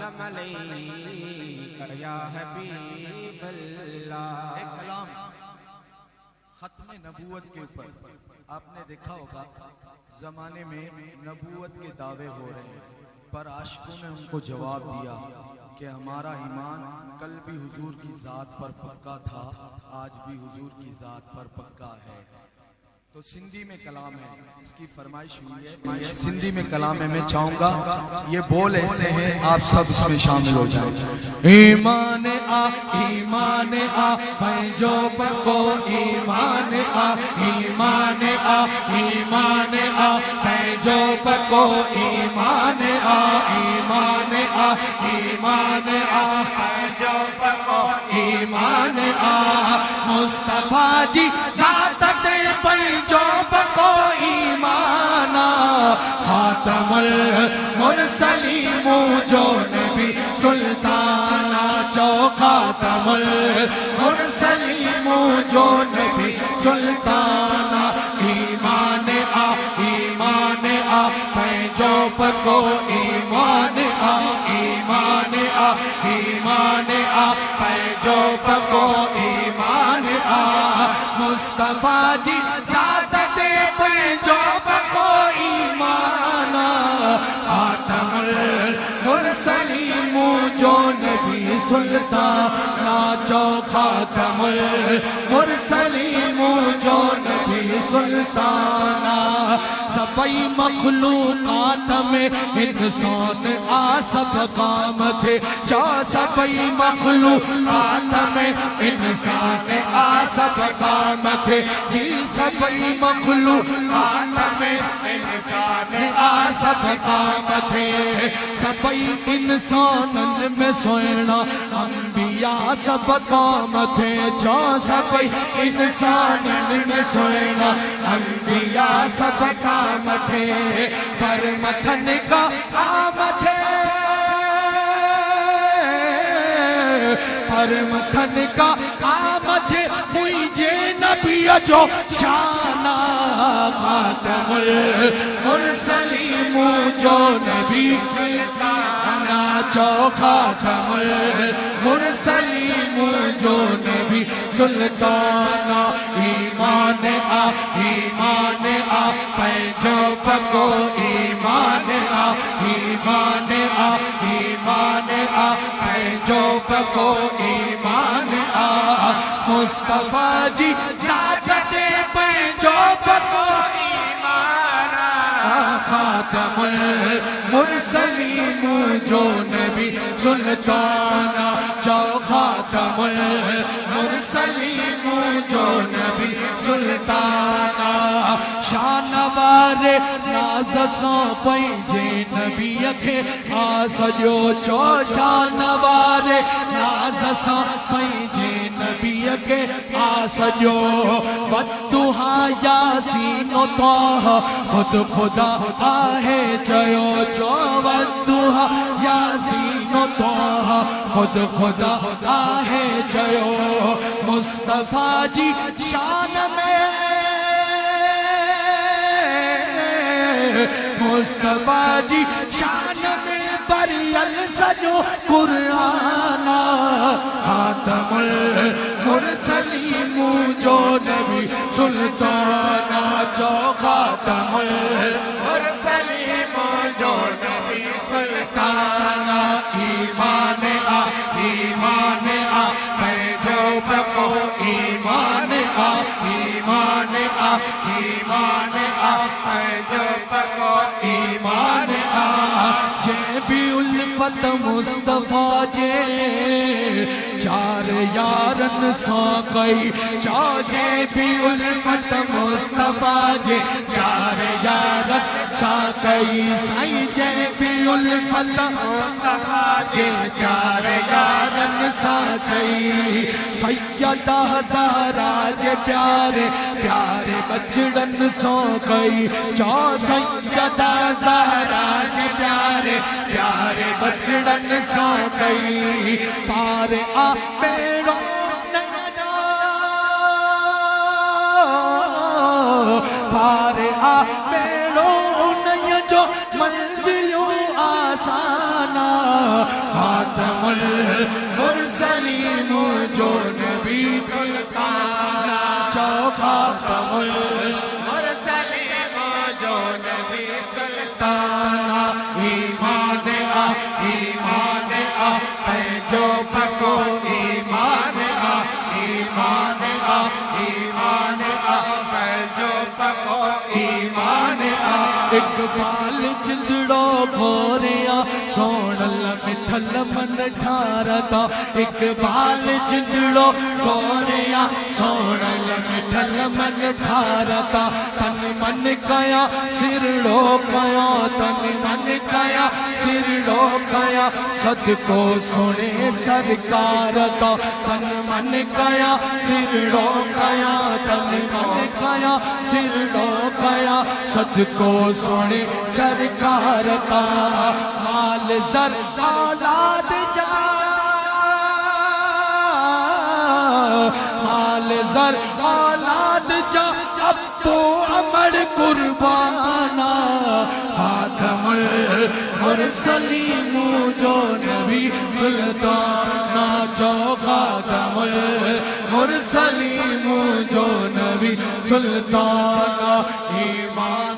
सल्लम अलैका या हबीबल्लाह। एक कलाम खत्म नबूवत के ऊपर आपने देखा होगा, जमाने में नबूवत के दावे हो रहे हैं, पर आशिकों ने उनको जवाब दिया कि हमारा ईमान कल भी हुजूर की जात पर पक्का था, आज भी हुजूर की जात पर पक्का है। तो सिंधी में कलाम है, इसकी फरमाइश हुई है, सिंधी में कलाम है। मैं चाहूंगा ये बोल ऐसे हैं, आप सब इसमें शामिल हो जाए। ईमान आ मैं जो पको, ईमान आ मैं जो पको, ईमान आ मैं जो पको, ईमान आ मुस्तफा जी जात दे जो बको ईमाना, खातमुल मुरसलीम जो नबी सुल्ताना, जो खातमुल मुरसलीम जो नबी सुल्ताना। ईमान आ मैं जो बको, ईमान आ मैं जो बको, ईमान आ मुस्तफा जी जात दे पे जो बको ईमाना, खातमुल मुरसलीम जो नबी सुल्ताना, जो खातमुल मुरसलीम जो नबी सुल्ताना। सबई मखलूकात में इंसान आ सब काम थे, जो सबई मखलूकात में इंसान आ सब काम थे, जी सबई मखलूकात में इंसान आ सब काम थे। सबई इंसान में सोना अंबिया सब काम थे, जो सबई इंसान में सोना अंबिया सब काम थे, पर मथन का काम थे, पर मथन का काम थे मुझे नबी जो शाना, खातमुल मुरसलीम जो नबी सुल्ताना, जो खातमुल मुरसलीम जो नबी सुल्ताना। ईमान आ मैं जो पको, ईमान आ मैं जो पको, ईमान आ मुस्तफा जी जात दे पे जो पको ईमान आ, खातमुल मुरसलीम जो नबी सुल्ताना, जो खातमुल मुरसलीम जो नबी सुल्ताना। शानवारे नाज़ सां पंहिंजे नबीअ खे आ सॼो, चो शानवारे नाज़ सां पंहिंजे नबीअ खे आ सॼो। बदुहा यासीन ताहा खुद खुदा आहे चयो, चो बदुहा यासीन ताहा खुद खुदा आहे चयो। मुस्तफा जी शान में, मुस्तफा जी शान में बरियल सजो कुराना, खातमुल मुरसलीम जो नबी सुल्ताना, जो खातमुल मुरसलीम जो नबी सुल्ताना। ईमान आ मैं जो बको, ईमान आ मैं जो बको, ईमान आ जे भी उल्फत मुस्तफा जे चार यारन सां कई, जे भी उल्फत मुस्तफा जे चार यारन सां कई, साईं जे भी उल्फत मुस्तफा जे चार यारन सां चई। सैयदा ज़हरा जे प्यारे प्यारे बचड़न सां कई, चो सैयदा ज़हरा जे प्यारे प्यारे बचड़न सां कई। पार आ बेड़ो पार आ बेड़ो नय जो मंजिलूं आसाना, ईमान आ जो पको ईमान आ ईमान आ ईमान आ जो पको ईमान आ इकबाल जिंदड़ो घोरिया सोनल मिठल मन ठारता इकबाल जिंदड़ो घोरिया सोनल मिठल मन ठारता तन मन कया सिरड़ो कया तन मन कया सिरड़ो कया सदको सुने सरकारता तन मन कया सिरड़ो कया तन मन कया सिरड़ो कया सदको सुने सरकारता माल जर औलाद जा माल जर औलाद जा अब तो अमर कुर्बाना खातमुल मुरसलीम जो नबी सुल्ताना जो खातमुल मुरसलीम जो नबी सुल्ताना ईमान